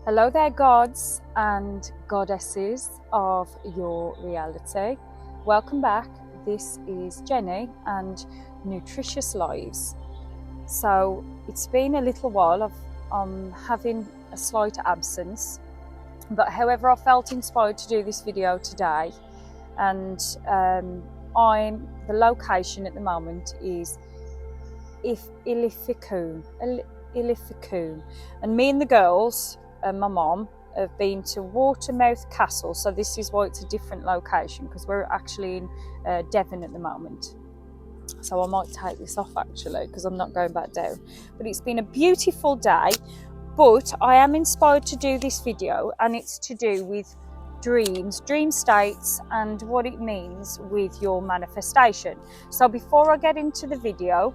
Hello there, gods and goddesses of your reality. Welcome back. This is Jenny and Nutritious Lives. So it's been a little while. I'm having a slight absence, but however, I felt inspired to do this video today. And the location at the moment is Inovative, and me and the girls and my mom have been to Watermouth Castle. So this is why it's a different location, because we're actually in Devon at the moment. So I might take this off actually, because I'm not going back down. But it's been a beautiful day, but I am inspired to do this video, and it's to do with dreams, dream states, and what it means with your manifestation. So before I get into the video,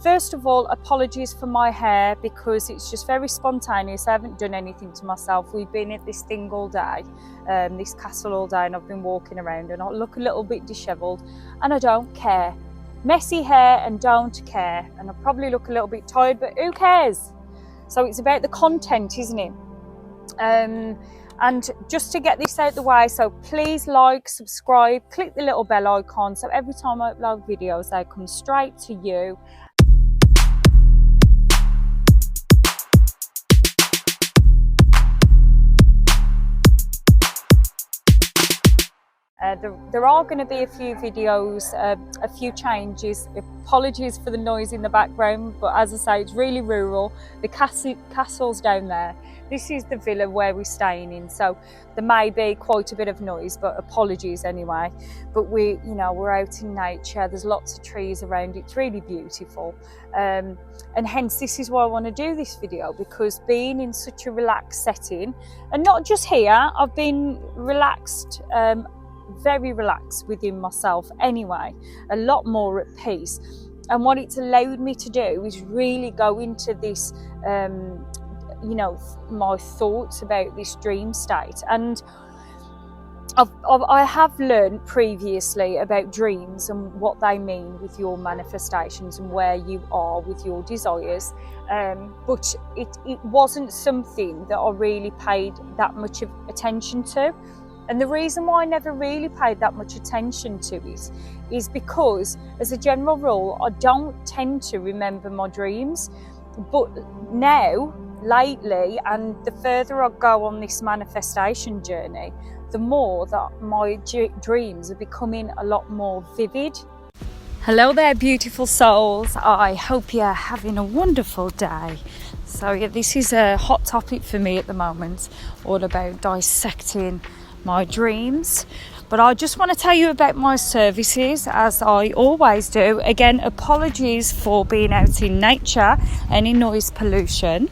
first of all, apologies for my hair, because it's just very spontaneous. I haven't done anything to myself. We've been at this thing all day, this castle all day, and I've been walking around and I look a little bit dishevelled, and I don't care. Messy hair and don't care, and I probably look a little bit tired, but who cares? So it's about the content, isn't it? And just to get this out the way, so please like, subscribe, click the little bell icon, so every time I upload videos they come straight to you. There are going to be a few videos, a few changes. Apologies for the noise in the background, but as I say, it's really rural. The castle's down there. This is the villa where we're staying in, so there may be quite a bit of noise, but apologies anyway. But we're out in nature. There's lots of trees around. It's really beautiful, and hence this is why I want to do this video, because being in such a relaxed setting, and not just here, I've been relaxed. Very relaxed within myself anyway, a lot more at peace. And what it's allowed me to do is really go into this, my thoughts about this dream state. And I have learned previously about dreams and what they mean with your manifestations and where you are with your desires, but it wasn't something that I really paid that much of attention to. And the reason why I never really paid that much attention to it is because, as a general rule, I don't tend to remember my dreams. But now, lately, and the further I go on this manifestation journey, the more that my dreams are becoming a lot more vivid. Hello there, beautiful souls. I hope you're having a wonderful day. So yeah, this is a hot topic for me at the moment, all about dissecting my dreams. But I just want to tell you about my services, as I always do. Again, apologies for being out in nature and in noise pollution.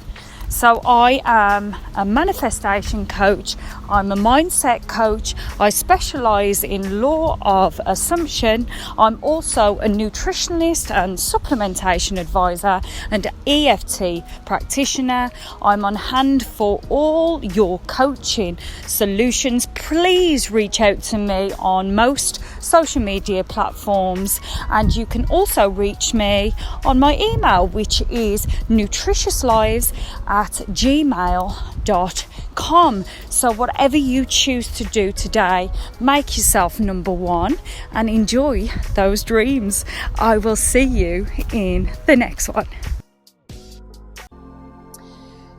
So I am a manifestation coach, I'm a mindset coach, I specialise in law of assumption, I'm also a nutritionist and supplementation advisor and EFT practitioner. I'm on hand for all your coaching solutions. Please reach out to me on most social media platforms, and you can also reach me on my email, which is nutritiouslives@gmail.com. So whatever you choose to do today, make yourself number one and enjoy those dreams. I will see you in the next one.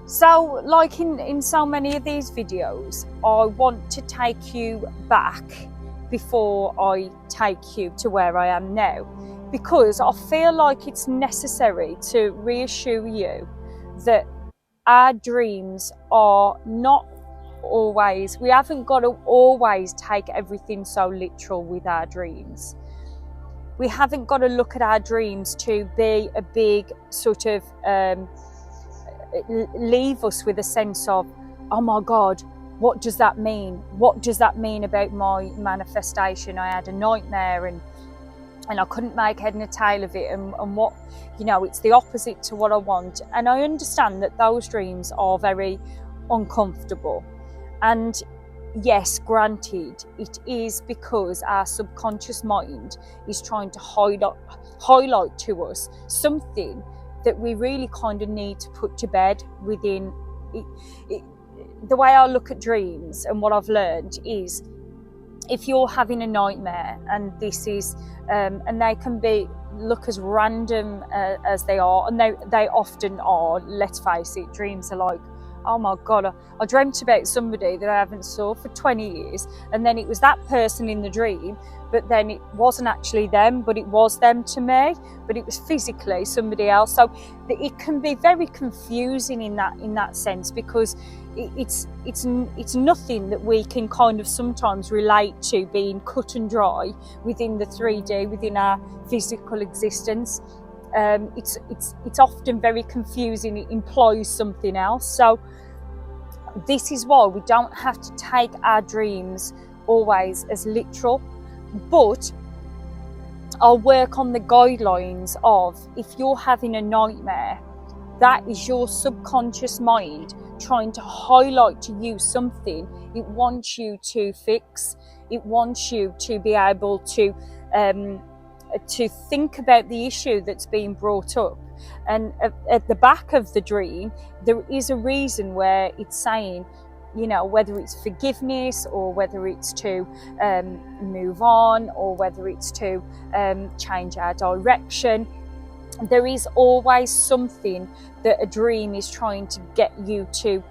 So like in so many of these videos, I want to take you back before I take you to where I am now, because I feel like it's necessary to reassure you that our dreams are not always, we haven't got to always take everything so literal with our dreams. We haven't got to look at our dreams to be a big sort of leave us with a sense of, oh my God, what does that mean? What does that mean about my manifestation? I had a nightmare and I couldn't make head and tail of it, and what, it's the opposite to what I want. And I understand that those dreams are very uncomfortable. And yes, granted, it is because our subconscious mind is trying to highlight to us something that we really kind of need to put to bed within the way I look at dreams and what I've learned is, if you're having a nightmare, and this is and they can look as random as they are, and they often are, let's face it, dreams are like, oh my God, I dreamt about somebody that I haven't saw for 20 years, and then it was that person in the dream, but then it wasn't actually them, but it was them to me, but it was physically somebody else. So it can be very confusing in that sense, because it's nothing that we can kind of sometimes relate to being cut and dry within the 3D, within our physical existence. It's often very confusing. It implies something else. So this is why we don't have to take our dreams always as literal, but I'll work on the guidelines of, if you're having a nightmare, that is your subconscious mind trying to highlight to you something it wants you to fix. It wants you to be able to think about the issue that's being brought up. And at the back of the dream, there is a reason where it's saying, you know, whether it's forgiveness, or whether it's to move on, or whether it's to change our direction. There is always something that a dream is trying to get you to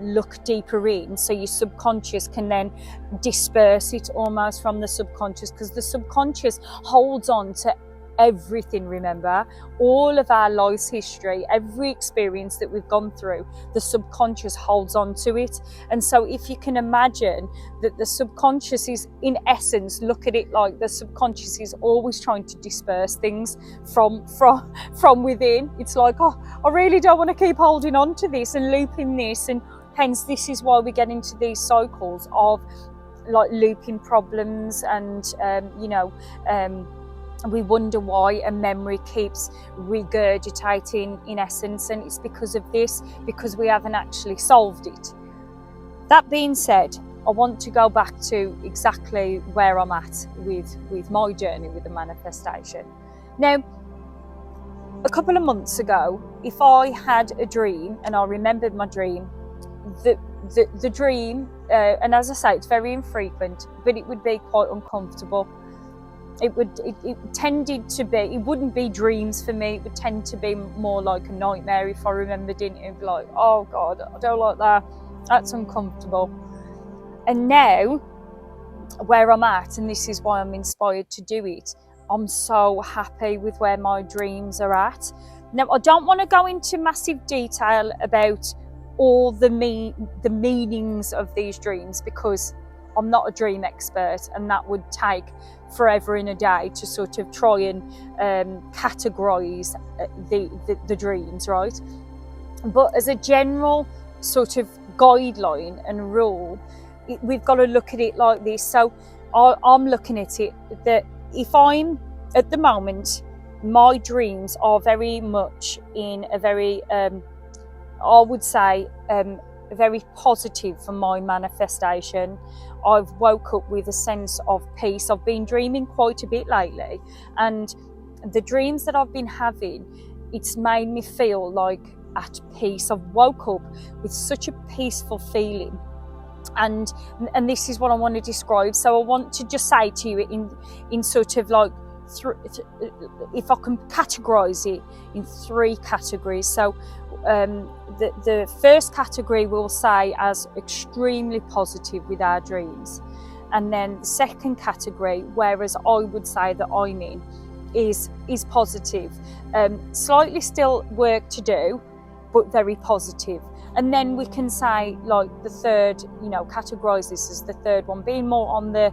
look deeper in, so your subconscious can then disperse it almost from the subconscious, because the subconscious holds on to everything. Remember, all of our life's history, every experience that we've gone through, the subconscious holds on to it. And so if you can imagine that the subconscious is, in essence, look at it like the subconscious is always trying to disperse things from within. It's like, oh, I really don't want to keep holding on to this and looping this, and hence this is why we get into these cycles of like looping problems, and we wonder why a memory keeps regurgitating, in essence, and it's because of this, because we haven't actually solved it. That being said, I want to go back to exactly where I'm at with my journey with the manifestation. Now, a couple of months ago, if I had a dream and I remembered my dream, the dream, and as I say, it's very infrequent, but it would be quite uncomfortable. It tended to be, it wouldn't be dreams for me, it would tend to be more like a nightmare if I remembered it. It would be like, oh God, I don't like that, that's uncomfortable. And now, where I'm at, and this is why I'm inspired to do it, I'm so happy with where my dreams are at. Now, I don't want to go into massive detail about all the meanings of these dreams, because I'm not a dream expert, and that would take forever in a day to sort of try and categorize the dreams, right? But as a general sort of guideline and rule, we've got to look at it like this. So I'm looking at it that if I'm, at the moment, my dreams are very much in a very, I would say, very positive for my manifestation. I've woke up with a sense of peace. I've been dreaming quite a bit lately, and the dreams that I've been having, it's made me feel like at peace. I've woke up with such a peaceful feeling, and this is what I want to describe. So I want to just say to you in sort of like, if I can categorize it in 3 categories. So the first category we'll say as extremely positive with our dreams, and then the second category, whereas I would say that I'm in, is positive, slightly still work to do, but very positive. And then we can say, like, the third, categorize this as the third one being more on the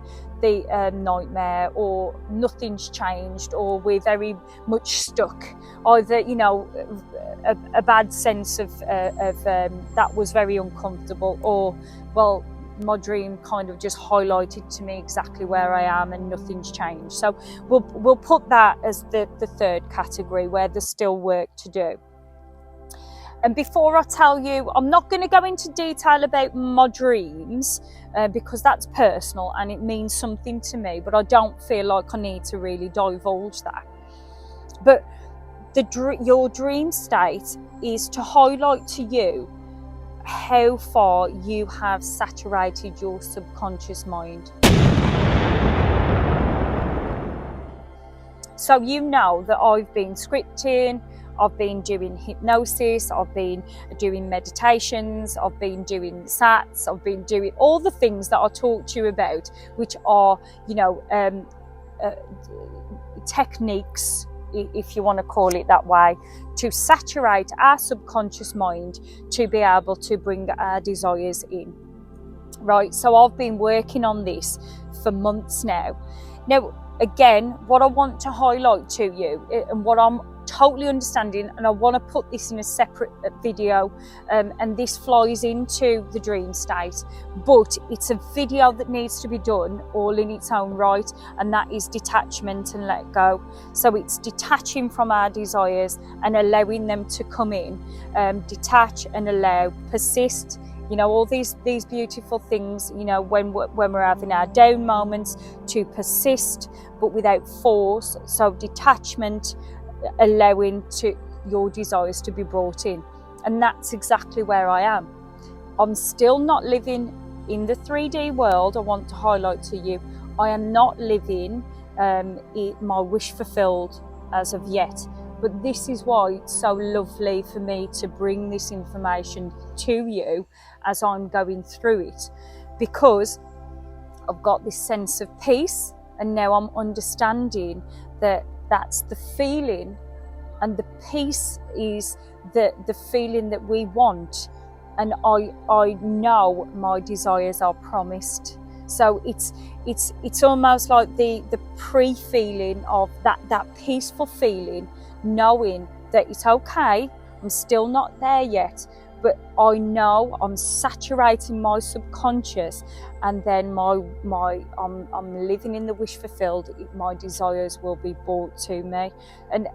nightmare, or nothing's changed, or we're very much stuck. Either, a bad sense of that was very uncomfortable, or, well, my dream kind of just highlighted to me exactly where I am and nothing's changed. So we'll put that as the third category, where there's still work to do. And before I tell you, I'm not going to go into detail about my dreams, because that's personal and it means something to me, but I don't feel like I need to really divulge that. But your dream state is to highlight to you how far you have saturated your subconscious mind. So you know that I've been scripting, I've been doing hypnosis, I've been doing meditations, I've been doing SATs, I've been doing all the things that I talked to you about, which are, techniques, if you want to call it that way, to saturate our subconscious mind to be able to bring our desires in. Right, so I've been working on this for months now. Now, again, what I want to highlight to you, and what I'm totally understanding, and I want to put this in a separate video, and this flies into the dream state, but it's a video that needs to be done all in its own right, and that is detachment and let go. So it's detaching from our desires and allowing them to come in, detach and allow, persist. All these beautiful things, when we're having our down moments, to persist, but without force. So detachment, allowing to your desires to be brought in. And that's exactly where I am. I'm still not living in the 3D world. I want to highlight to you, I am not living my wish fulfilled as of yet. But this is why it's so lovely for me to bring this information to you as I'm going through it, because I've got this sense of peace, and now I'm understanding that that's the feeling, and the peace is the feeling that we want, and I know my desires are promised. So it's almost like the pre-feeling of that peaceful feeling, knowing that it's okay, I'm still not there yet, but I know I'm saturating my subconscious, and then I'm living in the wish fulfilled. My desires will be brought to me, and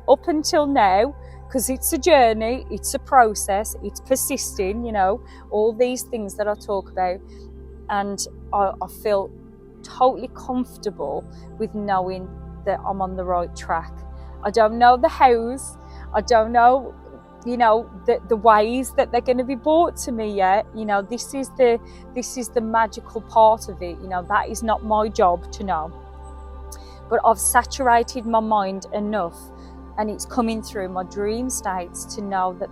up until now, because it's a journey, it's a process, it's persisting, all these things that I talk about, and I feel totally comfortable with knowing that I'm on the right track. I don't know the hows, I don't know, the ways that they're going to be brought to me yet. This is the magical part of it. That is not my job to know. But I've saturated my mind enough, and it's coming through my dream states to know that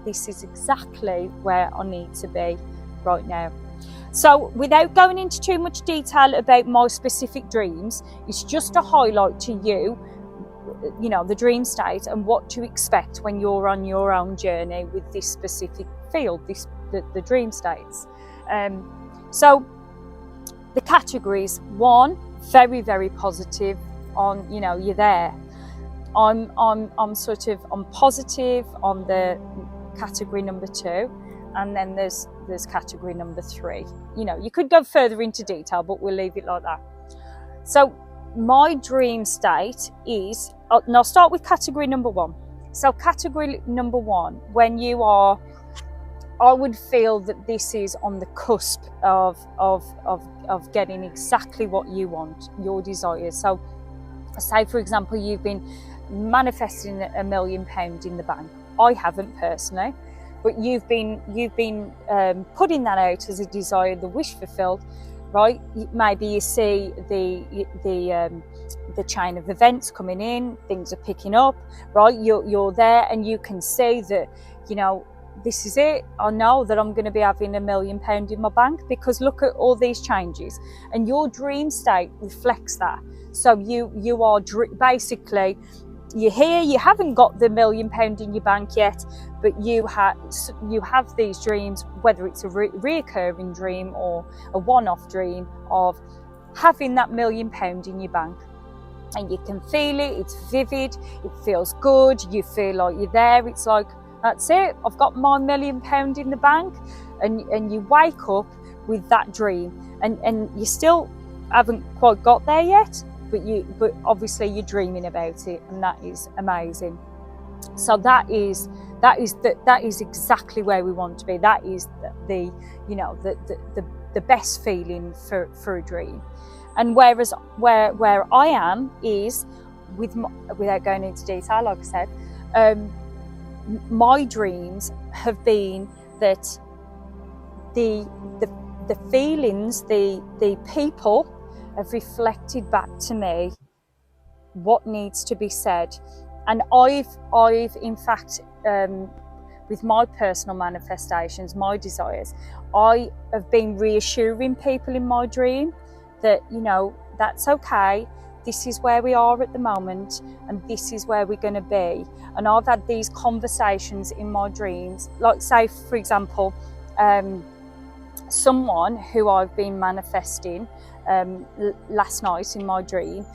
this is exactly where I need to be right now. So without going into too much detail about my specific dreams, it's just a highlight to you, the dream state and what to expect when you're on your own journey with this specific field, the dream states. So the categories: 1, very, very positive on, you're there. I'm positive on the category number 2, and then there's category number 3. You could go further into detail, but we'll leave it like that. So my dream state is, and I'll start with category number 1. So category number 1, when you are, I would feel that this is on the cusp of getting exactly what you want, your desires. So say, for example, you've been manifesting £1 million in the bank. I haven't personally, but you've been putting that out as a desire, the wish fulfilled, right? Maybe you see the chain of events coming in, things are picking up, right? You're there, and you can see that, this is it. I know that I'm going to be having £1 million in my bank, because look at all these changes, and your dream state reflects that. So you are basically, you're here, you haven't got the £1 million in your bank yet, but you have these dreams, whether it's a reoccurring dream or a one-off dream, of having that £1 million in your bank. And you can feel it, it's vivid, it feels good, you feel like you're there. It's like, that's it, I've got my £1 million in the bank. And you wake up with that dream, and you still haven't quite got there yet, but obviously you're dreaming about it, and that is amazing. So that is exactly where we want to be. That is the best feeling for a dream. And whereas where I am is without going into detail, like I said, my dreams have been that the feelings, the people have reflected back to me what needs to be said. And I've in fact, with my personal manifestations, my desires, I have been reassuring people in my dream that, you know, that's okay. This is where we are at the moment, and this is where we're going to be. And I've had these conversations in my dreams, like, say, for example, someone who I've been manifesting last night in my dream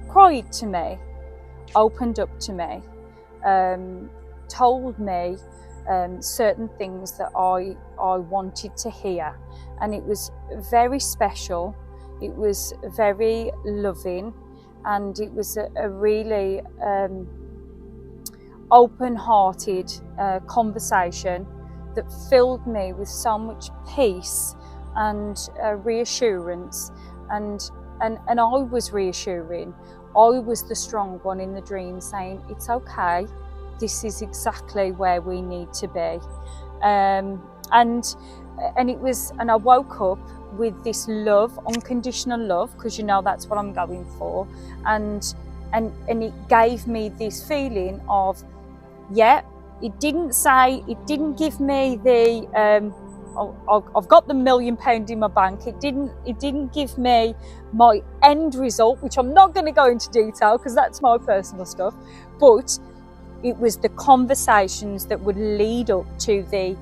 cried to me, opened up to me, told me certain things that I wanted to hear, and it was very special. It was very loving, and it was a really open-hearted conversation that filled me with so much peace and reassurance, and I was reassuring. I was the strong one in the dream, saying, it's okay, this is exactly where we need to be. And it was, and I woke up with this love, unconditional love, because, you know, that's what I'm going for, and it gave me this feeling of, yeah, it didn't give me the I've got the £1 million in my bank. It didn't give me my end result, which I'm not going to go into detail because that's my personal stuff, but it was the conversations that would lead up to the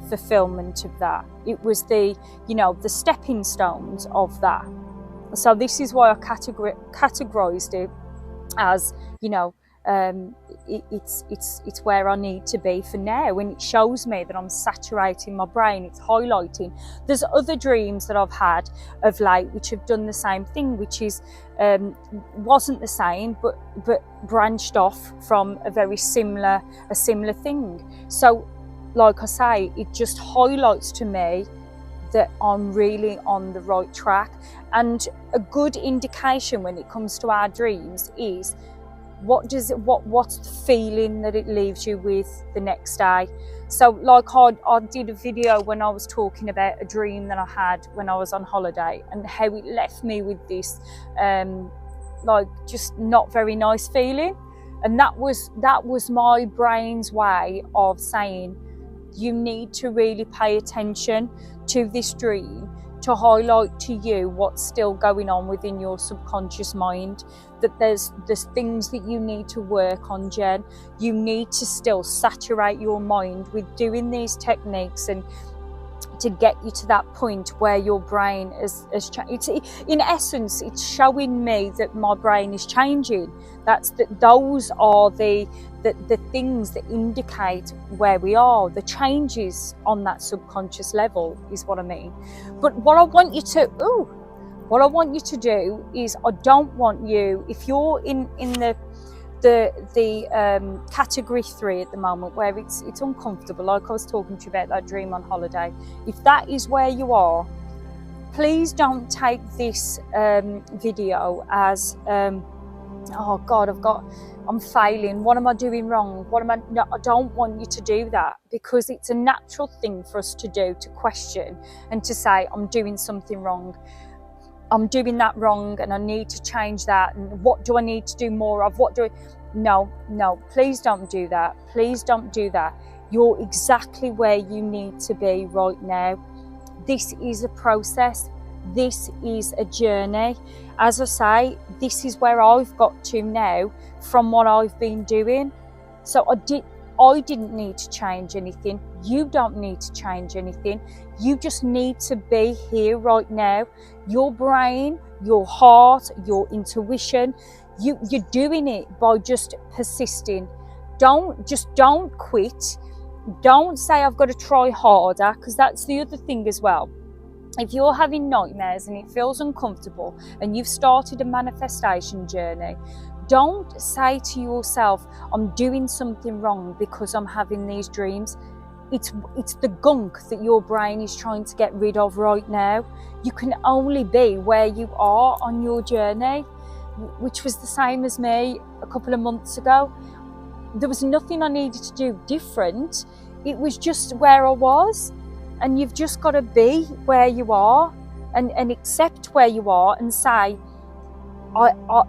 fulfillment of that. It was the, you know, the stepping stones of that. So this is why I categorized it as, you know, it's where I need to be for now, and it shows me that I'm saturating my brain. It's highlighting. There's other dreams that I've had of late which have done the same thing, which is wasn't the same, but branched off from a very similar thing. So, like I say, it just highlights to me that I'm really on the right track. And a good indication when it comes to our dreams is, what's the feeling that it leaves you with the next day. So, like, I did a video when I was talking about a dream that I had when I was on holiday, and how it left me with this like, just not very nice feeling. And that was my brain's way of saying, you need to really pay attention to this dream to highlight to you what's still going on within your subconscious mind, that there's things that you need to work on, Jen. You need to still saturate your mind with doing these techniques, and to get you to that point where your brain is in essence, it's showing me that my brain is changing. Those are the things that indicate where we are, the changes on that subconscious level is what I mean. But what I want you to do is, I don't want you, if you're in the category 3 at the moment, where it's uncomfortable, like I was talking to you about that dream on holiday, if that is where you are, please don't take this video as oh God, I'm failing, what am I doing wrong, no, I don't want you to do that, because it's a natural thing for us to do, to question and to say, I'm doing something wrong, I'm doing that wrong, and I need to change that, and what do I need to do more of, no, please don't do that, please don't do that. You're exactly where you need to be right now. This is a process, this is a journey. As I say, this is where I've got to now from what I've been doing. So I didn't need to change anything. You don't need to change anything. You just need to be here right now. Your brain, your heart, your intuition, you're doing it by just persisting. Don't quit. Don't say, I've got to try harder, because that's the other thing as well. If you're having nightmares and it feels uncomfortable and you've started a manifestation journey, don't say to yourself, I'm doing something wrong because I'm having these dreams. It's the gunk that your brain is trying to get rid of right now. You can only be where you are on your journey, which was the same as me a couple of months ago. There was nothing I needed to do different. It was just where I was. And you've just got to be where you are and accept where you are and say,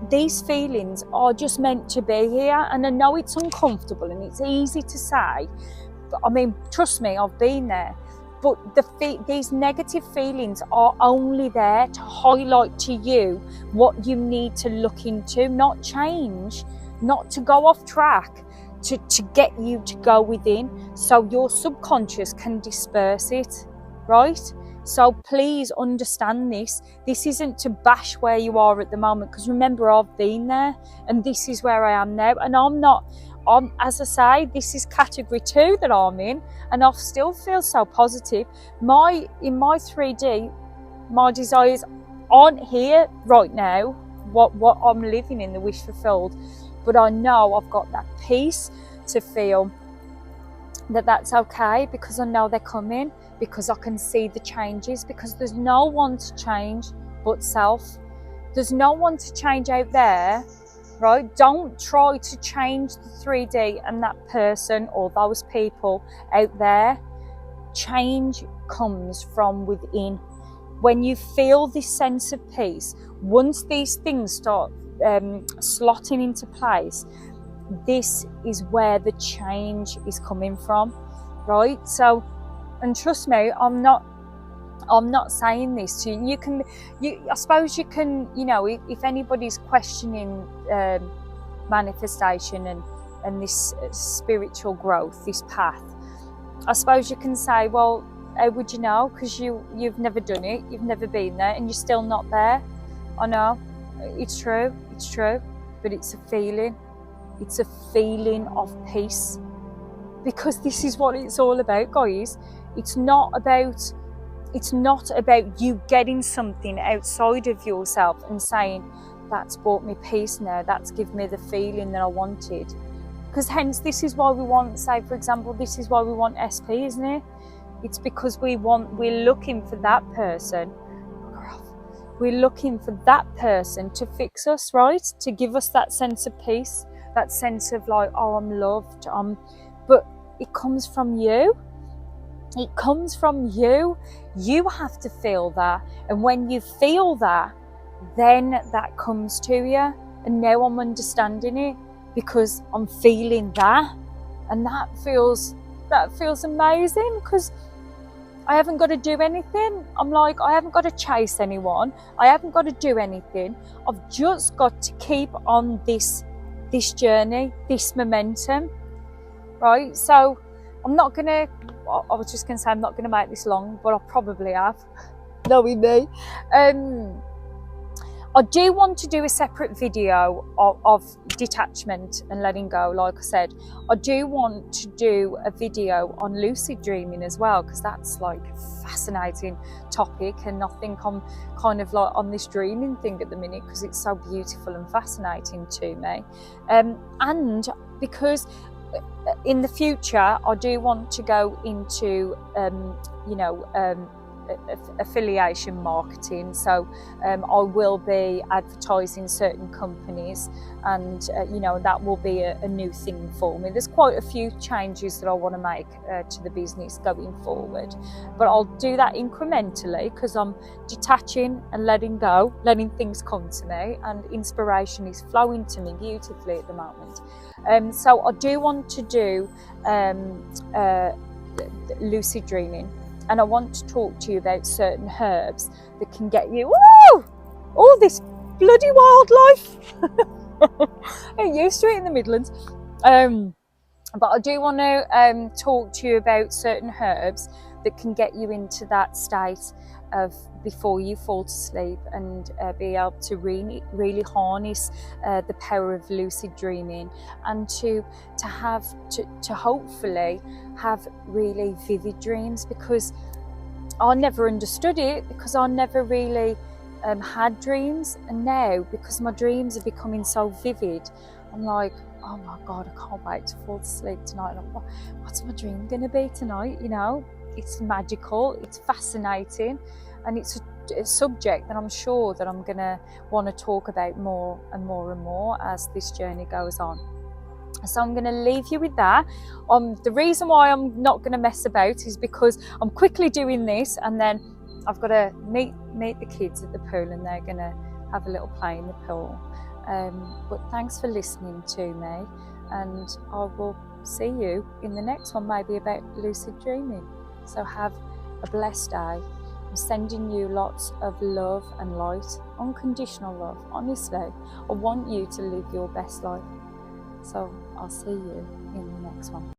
these feelings are just meant to be here. And I know it's uncomfortable and it's easy to say, but I mean, trust me, I've been there. But these negative feelings are only there to highlight to you what you need to look into, not change, not to go off track, to get you to go within, so your subconscious can disperse it, right? So please understand this. This isn't to bash where you are at the moment, because remember, I've been there and this is where I am now. And as I say, this is category 2 that I'm in, and I still feel so positive. In my 3D, my desires aren't here right now, what I'm living in, the wish fulfilled. But I know I've got that peace to feel that that's okay, because I know they're coming, because I can see the changes, because there's no one to change but self. There's no one to change out there, right? Don't try to change the 3D and that person or those people out there. Change comes from within. When you feel this sense of peace, once these things start slotting into place, this is where the change is coming from, right? So, and trust me, I'm not saying this to you. I suppose you can, if anybody's questioning manifestation and this spiritual growth, this path, I suppose you can say, well, how would you know? Because you've never done it, you've never been there, and you're still not there. I know, it's true, but it's a feeling. It's a feeling of peace, because this is what it's all about, guys. It's not about you getting something outside of yourself and saying, that's brought me peace now, that's given me the feeling that I wanted. Because hence, this is why we want, say for example, this is why we want SP, isn't it? It's because we're looking for that person. We're looking for that person to fix us, right? To give us that sense of peace, that sense of like, oh, I'm loved. But it comes from you. It comes from you. You have to feel that. And when you feel that, then that comes to you. And now I'm understanding it, because I'm feeling that. And that feels amazing, because I haven't got to do anything. I'm like, I haven't got to chase anyone. I haven't got to do anything. I've just got to keep on this journey, this momentum, right? So I was just going to say I'm not going to make this long, but I probably have. Knowing me. I do want to do a separate video of detachment and letting go. Like I said, I do want to do a video on lucid dreaming as well, because that's like a fascinating topic, and I think I'm kind of like on this dreaming thing at the minute because it's so beautiful and fascinating to me. And because in the future I do want to go into affiliation marketing. So I will be advertising certain companies, and that will be a new thing for me. There's quite a few changes that I want to make to the business going forward, but I'll do that incrementally, because I'm detaching and letting go, letting things come to me, and inspiration is flowing to me beautifully at the moment. So I do want to do lucid dreaming. And I want to talk to you about certain herbs that can get you, all this bloody wildlife. I'm used to it in the Midlands. But I do want to talk to you about certain herbs that can get you into that state of before you fall to sleep, and be able to really harness the power of lucid dreaming, and to hopefully have really vivid dreams, because I never understood it, because I never really had dreams. And now, because my dreams are becoming so vivid, I'm like, oh my God, I can't wait to fall to sleep tonight. What's my dream going to be tonight? It's magical, it's fascinating, and it's a subject that I'm sure that I'm going to want to talk about more and more and more as this journey goes on. So I'm going to leave you with that. The reason why I'm not going to mess about is because I'm quickly doing this, and then I've got to meet the kids at the pool, and they're going to have a little play in the pool. But thanks for listening to me, and I will see you in the next one, maybe about lucid dreaming. So have a blessed day. I'm sending you lots of love and light, unconditional love. Honestly, I want you to live your best life. So I'll see you in the next one.